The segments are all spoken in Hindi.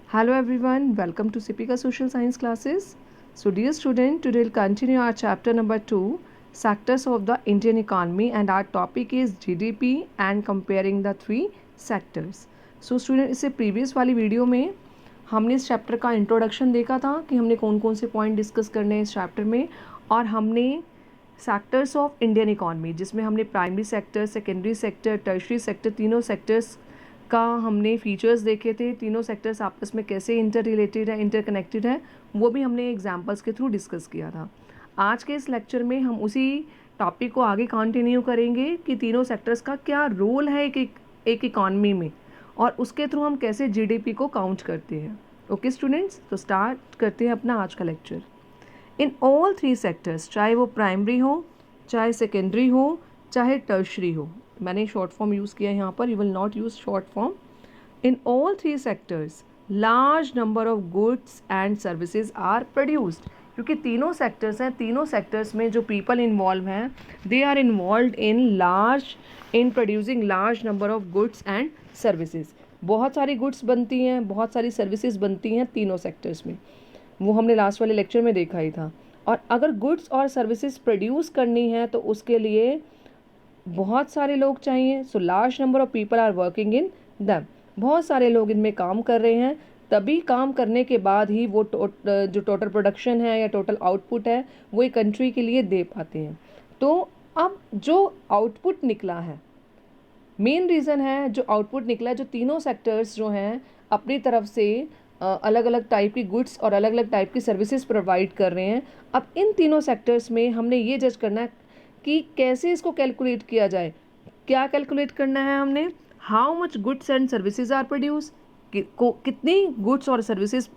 Hello everyone, welcome to Sipika Social Science classes. So dear student, today we'll continue our chapter number 2, sectors of the Indian economy, and our topic is GDP and comparing the three sectors. So student, इससे previous वाली वीडियो में हमने इस चैप्टर का इंट्रोडक्शन देखा था कि हमने कौन कौन से पॉइंट डिस्कस करने हैं इस चैप्टर में, और हमने सेक्टर्स ऑफ इंडियन इकॉनमी जिसमें हमने primary sector, secondary sector, tertiary sector, तीनों सेक्टर्स का हमने फीचर्स देखे थे। तीनों सेक्टर्स आपस में कैसे इंटर रिलेटेड है, इंटरकनेक्टेड है, वो भी हमने एग्जांपल्स के थ्रू डिस्कस किया था। आज के इस लेक्चर में हम उसी टॉपिक को आगे कंटिन्यू करेंगे कि तीनों सेक्टर्स का क्या रोल है एक इकॉनमी में, और उसके थ्रू हम कैसे जीडीपी को काउंट करते हैं। ओके स्टूडेंट्स, तो स्टार्ट करते हैं अपना आज का लेक्चर। इन ऑल थ्री सेक्टर्स, चाहे वो प्राइमरी हो, चाहे सेकेंडरी हो, चाहे टर्शरी हो, मैंने शॉर्ट फॉर्म यूज़ किया है यहाँ पर, you will not use short form. In all three sectors large number of goods and services are produced. क्योंकि तीनों सेक्टर्स हैं, तीनों सेक्टर्स में जो पीपल इन्वॉल्व हैं, they are involve in producing large number of goods and services. बहुत सारी गुड्स बनती हैं, बहुत सारी सर्विसेज बनती हैं तीनों सेक्टर्स में, वो हमने लास्ट वाले लेक्चर में देखा ही था। और अगर गुड्स और सर्विसेज प्रोड्यूस करनी है तो उसके लिए बहुत सारे लोग चाहिए। So large number of people are working in them, बहुत सारे लोग इनमें काम कर रहे हैं, तभी काम करने के बाद ही वो जो टोटल प्रोडक्शन है या टोटल आउटपुट है वो एक कंट्री के लिए दे पाते हैं। तो अब जो आउटपुट निकला है, मेन रीज़न है जो आउटपुट निकला है, जो तीनों सेक्टर्स जो हैं अपनी तरफ से अलग अलग टाइप की गुड्स और अलग अलग टाइप की सर्विसेज प्रोवाइड कर रहे हैं। अब इन तीनों सेक्टर्स में हमने ये जज करना है कि कैसे इसको कैलकुलेट किया जाए। क्या कैलकुलेट करना है हमने? How much goods and services are produce, कितनी गुड्स और सर्विसेज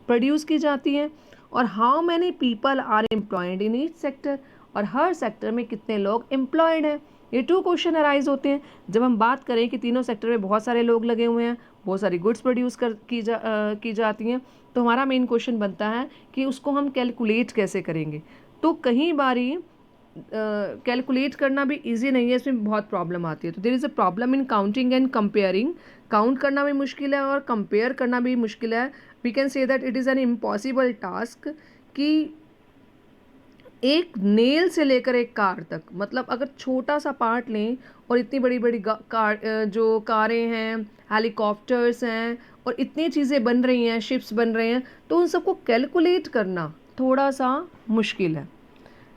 प्रोड्यूस की जाती हैं, और how many people are employed in each sector, और हर सेक्टर में कितने लोग एम्प्लॉयड हैं। ये टू क्वेश्चन अराइज होते हैं जब हम बात करें कि तीनों सेक्टर में बहुत सारे लोग लगे हुए हैं, बहुत सारी गुड्स प्रोड्यूस की जाती हैं, तो हमारा मेन क्वेश्चन बनता है कि उसको हम कैलकुलेट कैसे करेंगे। तो कई बारी कैलकुलेट करना भी इजी नहीं है, इसमें बहुत प्रॉब्लम आती है। तो there is a problem in counting and comparing. Count करना भी मुश्किल है और कंपेयर करना भी मुश्किल है। We can say that it is an impossible task कि एक नेल से लेकर एक कार तक, मतलब अगर छोटा सा पार्ट लें और इतनी बड़ी बड़ी जो कारें हैं, हेलीकॉप्टर्स हैं, और इतनी चीज़ें बन रही हैं, शिप्स बन रहे हैं, तो उन सबको कैलकुलेट करना थोड़ा सा मुश्किल है।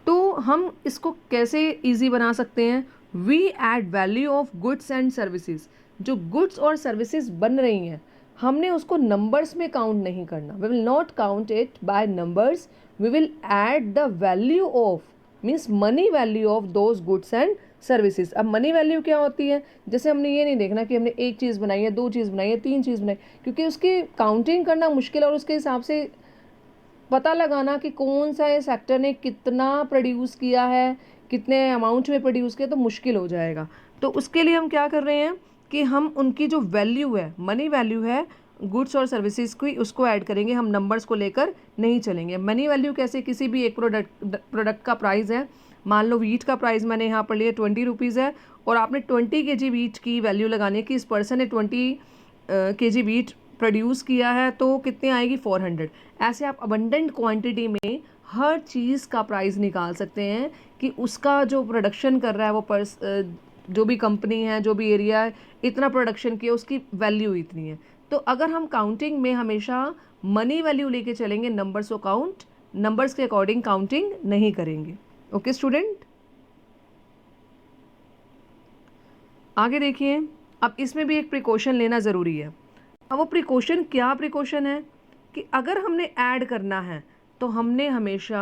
तो हम इसको कैसे इजी बना सकते हैं? We add value of goods and services. जो गुड्स और सर्विसेज बन रही हैं, हमने उसको नंबर्स में काउंट नहीं करना। We will not count it by numbers, we will add the value of, means money value of those goods and services. अब मनी वैल्यू क्या होती है? जैसे हमने ये नहीं देखना कि हमने एक चीज़ बनाई है, दो चीज़ बनाई है, तीन चीज़ बनाई, क्योंकि उसकी काउंटिंग करना मुश्किल है और उसके हिसाब से पता लगाना कि कौन सा ये सेक्टर ने कितना प्रोड्यूस किया है, कितने अमाउंट में प्रोड्यूस किया, तो मुश्किल हो जाएगा। तो उसके लिए हम क्या कर रहे हैं कि हम उनकी जो वैल्यू है, मनी वैल्यू है गुड्स और सर्विसेज की, उसको ऐड करेंगे। हम नंबर्स को लेकर नहीं चलेंगे। मनी वैल्यू कैसे? किसी भी एक प्रोडक्ट का प्राइस है, मान लो वीट का प्राइस मैंने यहाँ पर लिया 20 रुपीज़ है, और आपने 20 kg वीट की वैल्यू लगानी है कि इस पर्सन ने 20 kg वीट प्रोड्यूस किया है, तो कितने आएगी? 400। ऐसे आप अबंडेंट क्वांटिटी में हर चीज़ का प्राइस निकाल सकते हैं कि उसका जो प्रोडक्शन कर रहा है वो जो भी कंपनी है, जो भी एरिया है, इतना प्रोडक्शन किया, उसकी वैल्यू इतनी है। तो अगर हम काउंटिंग में हमेशा मनी वैल्यू लेके चलेंगे, नंबर्स को काउंट, नंबर्स के अकॉर्डिंग काउंटिंग नहीं करेंगे। ओके स्टूडेंट, आगे देखिए। अब इसमें भी एक प्रिकॉशन लेना ज़रूरी है। अब वो प्रिकॉशन क्या प्रिकॉशन है कि अगर हमने ऐड करना है तो हमने हमेशा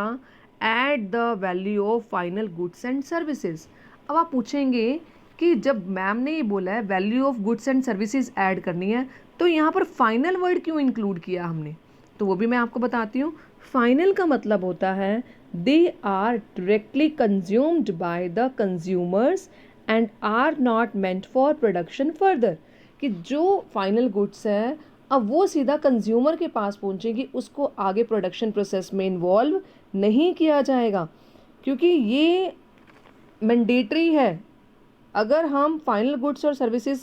add the value of final goods and services. अब आप पूछेंगे कि जब मैम ने ये बोला है value of goods and services add करनी है, तो यहाँ पर फाइनल वर्ड क्यों इंक्लूड किया हमने? तो वो भी मैं आपको बताती हूँ। फाइनल का मतलब होता है they are directly consumed by the consumers and are not meant for production further. कि जो फाइनल गुड्स है अब वो सीधा कंज्यूमर के पास पहुंचेगी, उसको आगे प्रोडक्शन प्रोसेस में इन्वॉल्व नहीं किया जाएगा, क्योंकि ये मैंडेटरी है। अगर हम फाइनल गुड्स और सर्विसेज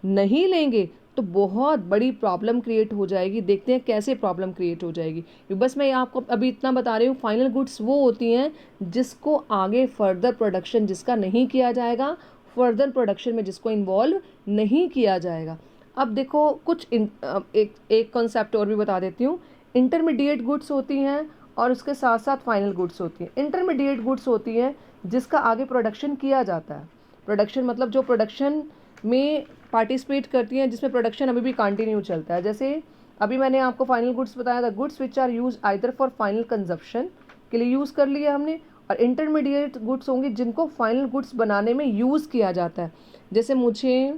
नहीं लेंगे तो बहुत बड़ी प्रॉब्लम क्रिएट हो जाएगी। देखते हैं कैसे प्रॉब्लम क्रिएट हो जाएगी। बस मैं आपको अभी इतना बता रही हूँ, फाइनल गुड्स वो होती हैं जिसको आगे फर्दर प्रोडक्शन जिसका नहीं किया जाएगा, फर्दर प्रोडक्शन में जिसको इन्वॉल्व नहीं किया जाएगा। अब देखो कुछ एक कॉन्सेप्ट और भी बता देती हूँ। इंटरमीडिएट गुड्स होती हैं और उसके साथ साथ फाइनल गुड्स होती हैं। इंटरमीडिएट गुड्स होती हैं जिसका आगे प्रोडक्शन किया जाता है। प्रोडक्शन मतलब जो प्रोडक्शन में पार्टिसिपेट करती हैं, जिसमें प्रोडक्शन अभी भी कंटिन्यू चलता है। जैसे अभी मैंने आपको फाइनल गुड्स बताया था, goods which are use either for final consumption के लिए यूज़ कर लिया हमने, और इंटरमीडिएट गुड्स होंगी जिनको फाइनल गुड्स बनाने में यूज़ किया जाता है। जैसे मुझे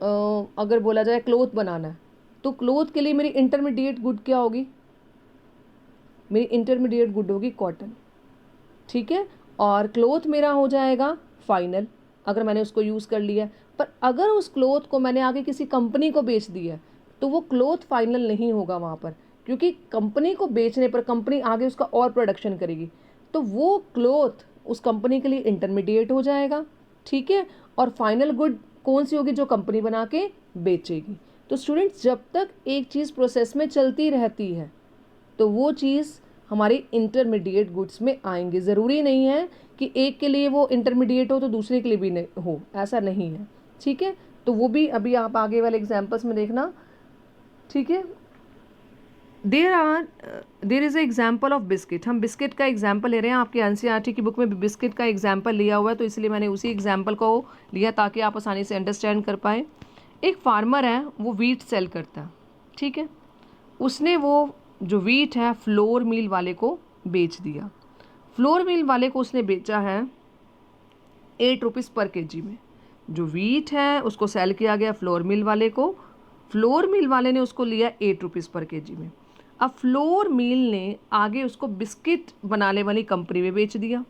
अगर बोला जाए क्लोथ बनाना है, तो क्लोथ के लिए मेरी इंटरमीडिएट गुड क्या होगी? मेरी इंटरमीडिएट गुड होगी कॉटन, ठीक है। और क्लोथ मेरा हो जाएगा फाइनल अगर मैंने उसको यूज़ कर लिया। पर अगर उस क्लोथ को मैंने आगे किसी कंपनी को बेच दिया तो वो क्लोथ फाइनल नहीं होगा वहाँ पर, क्योंकि कंपनी को बेचने पर कंपनी आगे उसका और प्रोडक्शन करेगी, तो वो क्लोथ उस कंपनी के लिए इंटरमीडिएट हो जाएगा, ठीक है। और फाइनल गुड कौन सी होगी? जो कंपनी बना के बेचेगी। तो स्टूडेंट्स, जब तक एक चीज़ प्रोसेस में चलती रहती है तो वो चीज़ हमारी इंटरमीडिएट गुड्स में आएंगे। ज़रूरी नहीं है कि एक के लिए वो इंटरमीडिएट हो तो दूसरे के लिए भी नहीं हो, ऐसा नहीं है, ठीक है। तो वो भी अभी आप आगे वाले एग्जाम्पल्स में देखना, ठीक है। There is a example of biscuit. हम बिस्किट का एग्जाम्पल ले रहे हैं, आपके एनसीईआरटी की बुक में भी बिस्किट का एग्जाम्पल लिया हुआ है, तो इसलिए मैंने उसी एग्जाम्पल को लिया ताकि आप आसानी से अंडरस्टैंड कर पाए। एक फार्मर है, वो वीट सेल करता है, ठीक है। उसने वो जो वीट है फ्लोर मिल वाले को बेच दिया। फ्लोर मिल वाले को उसने बेचा है 8 रुपीज़ पर केजी में। जो वीट है उसको सेल किया गया फ्लोर मिल वाले को, फ्लोर मिल वाले ने उसको लिया 8 रुपीज़ पर केजी में। अब फ्लोर मिल ने आगे उसको बिस्किट बनाने वाली कंपनी में बेच दिया,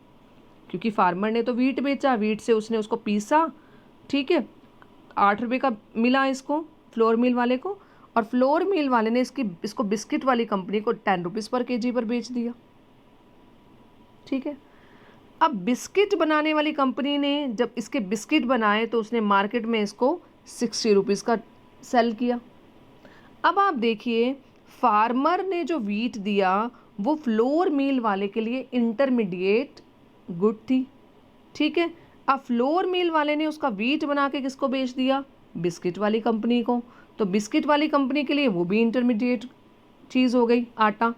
क्योंकि फार्मर ने तो वीट बेचा, वीट से उसने उसको पीसा, ठीक है। 8 रुपये का मिला इसको फ्लोर मिल वाले को, और फ्लोर मिल वाले ने इसको बिस्किट वाली कंपनी को 10 रुपीज़ पर केजी पर बेच दिया, ठीक है। अब बिस्किट बनाने वाली कंपनी ने जब इसके बिस्किट बनाए तो उसने मार्केट में इसको 60 रुपीज़ का सेल किया। अब आप देखिए, फार्मर ने जो वीट दिया वो फ्लोर मिल वाले के लिए इंटरमीडिएट गुड थी, ठीक है। अब फ्लोर मिल वाले ने उसका वीट बना के किसको बेच दिया? बिस्किट वाली कंपनी को। तो बिस्किट वाली कंपनी के लिए वो भी इंटरमीडिएट चीज़ हो गई, आटा।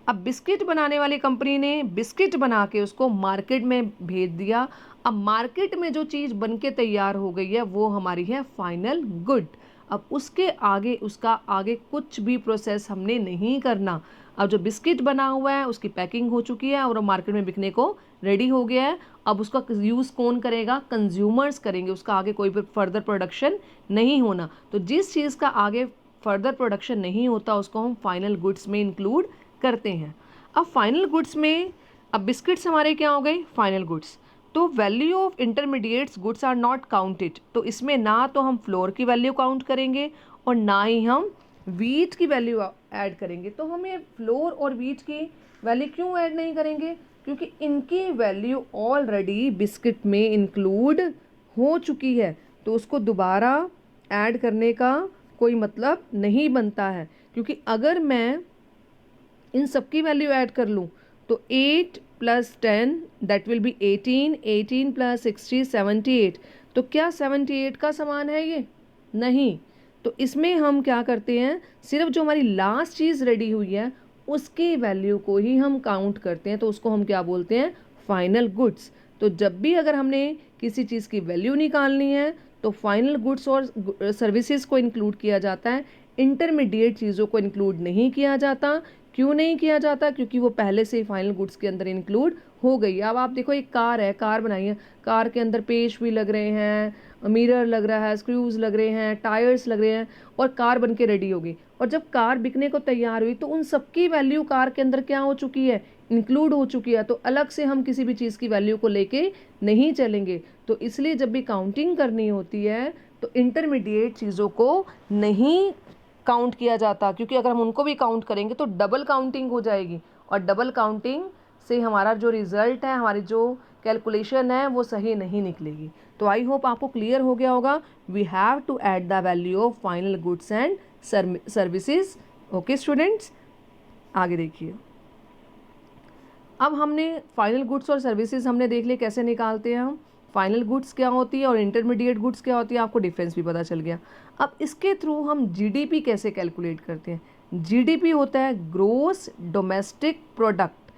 अब बिस्किट बनाने वाली कंपनी ने बिस्किट बना के उसको मार्केट में भेज दिया। अब मार्केट में जो चीज़ बन के तैयार हो गई है वो हमारी है फाइनल गुड। अब उसके आगे उसका आगे कुछ भी प्रोसेस हमने नहीं करना। अब जो बिस्किट बना हुआ है उसकी पैकिंग हो चुकी है और वो मार्केट में बिकने को रेडी हो गया है। अब उसका यूज़ कौन करेगा? कंज्यूमर्स करेंगे। उसका आगे कोई भी फर्दर प्रोडक्शन नहीं होना। तो जिस चीज़ का आगे फर्दर प्रोडक्शन नहीं होता उसको हम फाइनल गुड्स में इंक्लूड करते हैं। अब फाइनल गुड्स में अब बिस्किट्स हमारे क्या हो गए? Final goods. तो value of intermediates goods are not counted. तो इसमें ना तो हम फ्लोर की वैल्यू काउंट करेंगे और ना ही हम वीट की वैल्यू ऐड करेंगे। तो हमें फ्लोर और वीट की वैल्यू क्यों ऐड नहीं करेंगे? क्योंकि इनकी वैल्यू ऑलरेडी बिस्किट में इंक्लूड हो चुकी है, तो उसको दोबारा ऐड करने का कोई मतलब नहीं बनता है। क्योंकि अगर मैं इन सबकी वैल्यू ऐड कर लूँ तो 8 + 10 दैट विल बी 18, 18 + 60 78। तो क्या 78 का समान है ये? नहीं। तो इसमें हम क्या करते हैं, सिर्फ जो हमारी लास्ट चीज़ रेडी हुई है उसकी वैल्यू को ही हम काउंट करते हैं। तो उसको हम क्या बोलते हैं? Final goods. तो जब भी अगर हमने किसी चीज़ की वैल्यू निकालनी है तो फाइनल गुड्स और सर्विसेज को इंक्लूड किया जाता है, इंटरमीडिएट चीज़ों को इंक्लूड नहीं किया जाता। क्यों नहीं किया जाता? क्योंकि वो पहले से ही फाइनल गुड्स के अंदर इंक्लूड हो गई। अब आप देखो, एक कार है, कार बनाई है, कार के अंदर पेच भी लग रहे हैं, मिरर लग रहा है, स्क्रूज लग रहे हैं, टायर्स लग रहे हैं, और कार बन के रेडी हो गई। और जब कार बिकने को तैयार हुई तो उन सबकी वैल्यू कार के अंदर क्या हो चुकी है? इंक्लूड हो चुकी है। तो अलग से हम किसी भी चीज़ की वैल्यू को लेके नहीं चलेंगे। तो इसलिए जब भी काउंटिंग करनी होती है तो इंटरमीडिएट चीज़ों को नहीं काउंट किया जाता, क्योंकि अगर हम उनको भी काउंट करेंगे तो डबल काउंटिंग हो जाएगी, और डबल काउंटिंग से हमारा जो रिज़ल्ट है, हमारी जो कैलकुलेशन है वो सही नहीं निकलेगी। तो आई होप आपको क्लियर हो गया होगा। We have to add the value of final goods and services. Okay students, आगे देखिए। अब हमने फाइनल गुड्स और सर्विसेज हमने देख लिए कैसे निकालते हैं हम, फाइनल गुड्स क्या होती है और इंटरमीडिएट गुड्स क्या होती है, आपको डिफरेंस भी पता चल गया। अब इसके थ्रू हम जीडीपी कैसे कैलकुलेट करते हैं। जीडीपी होता है gross domestic product.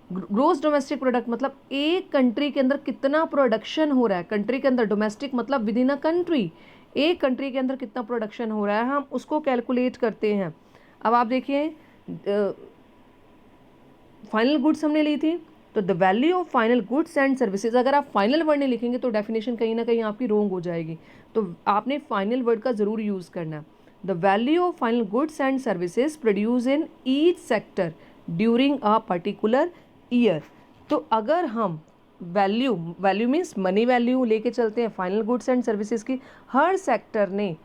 Gross domestic product मतलब एक कंट्री के अंदर कितना प्रोडक्शन हो रहा है, कंट्री के अंदर, डोमेस्टिक मतलब विद इन अ कंट्री, एक कंट्री के अंदर कितना प्रोडक्शन हो रहा है, हम उसको कैलकुलेट करते हैं। अब आप देखिए, फाइनल गुड्स हमने ली थी, तो the value of final goods and services, अगर आप फाइनल वर्ड नहीं लिखेंगे तो डेफिनेशन कहीं ना कहीं आपकी रोंग हो जाएगी, तो आपने फाइनल वर्ड का ज़रूर यूज़ करना। The value of final goods and services produce in each sector during a particular year. तो अगर हम वैल्यू मीन्स मनी वैल्यू लेके चलते हैं फाइनल गुड्स एंड सर्विसेज की, हर सेक्टर ने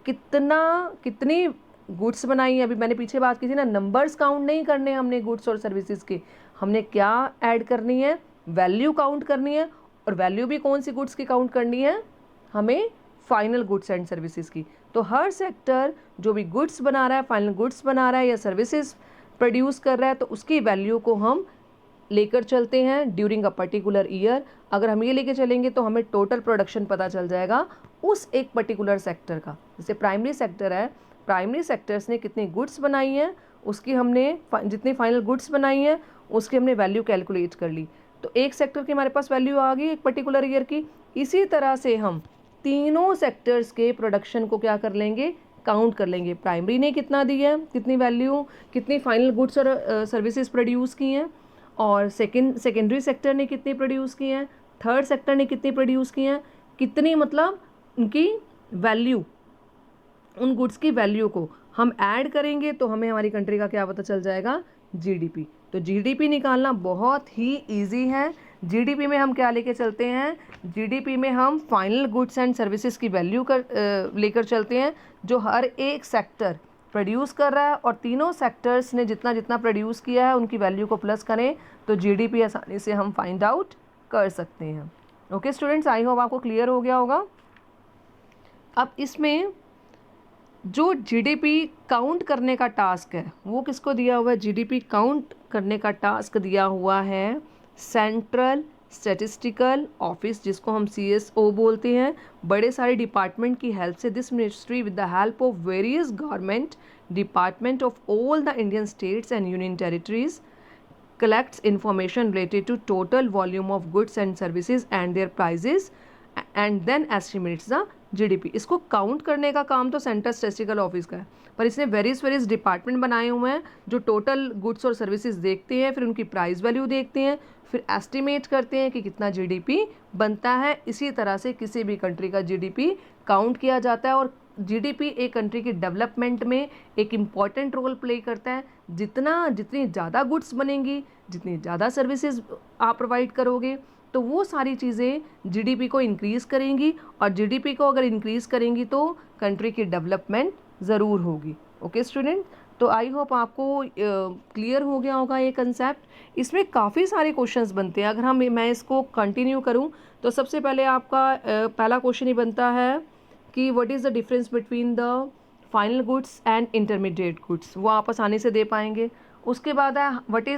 कितनी गुड्स बनाई है। अभी मैंने पीछे बात की थी ना, नंबर्स काउंट नहीं करने हमने गुड्स और सर्विसेज के, हमने क्या ऐड करनी है, वैल्यू काउंट करनी है। और वैल्यू भी कौन सी गुड्स की काउंट करनी है, हमें फाइनल गुड्स एंड सर्विसेज की। तो हर सेक्टर जो भी गुड्स बना रहा है, फाइनल गुड्स बना रहा है या सर्विसेज प्रोड्यूस कर रहा है, तो उसकी वैल्यू को हम लेकर चलते हैं ड्यूरिंग अ पर्टिकुलर ईयर। अगर हम ये लेके चलेंगे तो हमें टोटल प्रोडक्शन पता चल जाएगा उस एक पर्टिकुलर सेक्टर का। जैसे प्राइमरी सेक्टर है, प्राइमरी सेक्टर्स ने कितनी गुड्स बनाई हैं, उसकी हमने जितनी फाइनल गुड्स बनाई हैं उसकी हमने वैल्यू कैलकुलेट कर ली, तो एक सेक्टर की हमारे पास वैल्यू आ गई एक पर्टिकुलर ईयर की। इसी तरह से हम तीनों सेक्टर्स के प्रोडक्शन को क्या कर लेंगे, काउंट कर लेंगे। प्राइमरी ने कितना दिया है, कितनी वैल्यू, कितनी फाइनल गुड्स और सर्विसेज प्रोड्यूस की हैं, और सेकेंडरी सेक्टर ने कितनी प्रोड्यूस की हैं, थर्ड सेक्टर ने कितनी प्रोड्यूस की हैं, कितनी मतलब उनकी वैल्यू, उन गुड्स की वैल्यू को हम ऐड करेंगे तो हमें हमारी कंट्री का क्या पता चल जाएगा, जीडीपी। तो जीडीपी निकालना बहुत ही इजी है। जीडीपी में हम क्या लेके चलते हैं, जीडीपी में हम फाइनल गुड्स एंड सर्विसेज की वैल्यू लेकर चलते हैं जो हर एक सेक्टर प्रोड्यूस कर रहा है, और तीनों सेक्टर्स ने जितना जितना प्रोड्यूस किया है उनकी वैल्यू को प्लस करें तो जीडीपी आसानी से हम फाइंड आउट कर सकते हैं। ओके स्टूडेंट्स, आई होप आपको क्लियर हो गया होगा। अब इसमें जो जीडीपी काउंट करने का टास्क है वो किसको दिया हुआ है, जीडीपी काउंट करने का टास्क दिया हुआ है सेंट्रल स्टैटिस्टिकल ऑफिस, जिसको हम सीएसओ बोलते हैं। बड़े सारे डिपार्टमेंट की हेल्प से this ministry with the help of various government department of all the Indian states and union territories collects information related to total volume of goods and services and their prices and then estimates the GDP. इसको काउंट करने का काम तो सेंट्रल स्टैटिस्टिकल ऑफिस का है, पर इसने वेरियस डिपार्टमेंट बनाए हुए हैं जो टोटल गुड्स और सर्विसेज देखते हैं, फिर उनकी प्राइस वैल्यू देखते हैं, फिर एस्टिमेट करते हैं कि कितना जीडीपी बनता है। इसी तरह से किसी भी कंट्री का जीडीपी काउंट किया जाता है, और जीडीपी एक कंट्री की डेवलपमेंट में एक इम्पॉर्टेंट रोल प्ले करता है। जितनी ज़्यादा गुड्स बनेंगी, जितनी ज़्यादा सर्विसेज आप प्रोवाइड करोगे, तो वो सारी चीज़ें जीडीपी को इंक्रीज़ करेंगी, और जीडीपी को अगर इंक्रीज़ करेंगी तो कंट्री की डेवलपमेंट ज़रूर होगी। ओके स्टूडेंट, तो आई होप आपको क्लियर हो गया होगा ये कंसेप्ट। इसमें काफ़ी सारे क्वेश्चंस बनते हैं। अगर मैं इसको कंटिन्यू करूं तो सबसे पहले आपका पहला क्वेश्चन ही बनता है कि what is the difference between the final goods and intermediate goods, वो आप आसानी से दे पाएंगे। उसके बाद है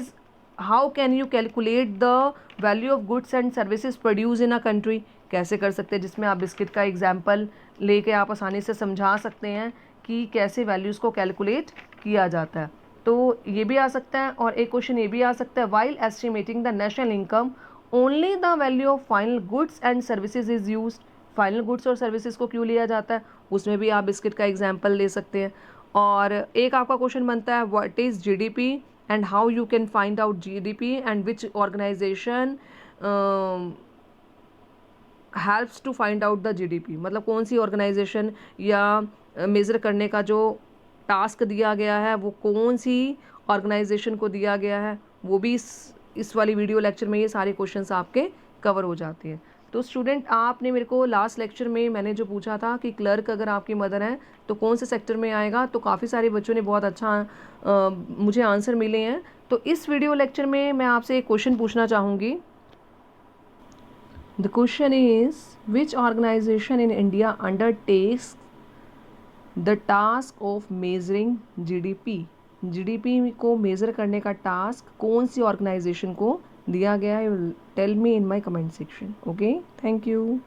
how can you calculate the value of goods and services produce in a country, कैसे कर सकते हैं, जिसमें आप बिस्किट का एग्जाम्पल लेके आप आसानी से समझा सकते हैं कि कैसे वैल्यूज़ को कैलकुलेट किया जाता है। तो ये भी आ सकता है, और एक क्वेश्चन ये भी आ सकता है, while estimating the national income only the value of final goods and services is used. Final goods और सर्विसेज को क्यों लिया जाता है, उसमें भी आप बिस्किट का एग्जाम्पल ले सकते हैं। और एक आपका क्वेश्चन बनता है, what is GDP and how you can find out GDP and which organisation helps to find out the GDP, मतलब कौन सी ऑर्गेनाइजेशन या मेज़र करने का जो टास्क दिया गया है वो कौन सी ऑर्गेनाइजेशन को दिया गया है, वो भी इस वाली वीडियो लेक्चर में ये सारे क्वेश्चंस आपके कवर हो जाते हैं। तो स्टूडेंट, आपने मेरे को लास्ट लेक्चर में मैंने जो पूछा था कि क्लर्क अगर आपकी मदर है तो कौन से सेक्टर में आएगा, तो काफ़ी सारे बच्चों ने बहुत अच्छा मुझे आंसर मिले हैं। तो इस वीडियो लेक्चर में मैं आपसे एक क्वेश्चन पूछना चाहूँगी The question is, which organization in India undertakes the task of measuring GDP? GDP को मेज़र करने का टास्क कौन सी ऑर्गेनाइजेशन को दिया गया है? Tell me in my comment section. Okay, thank you.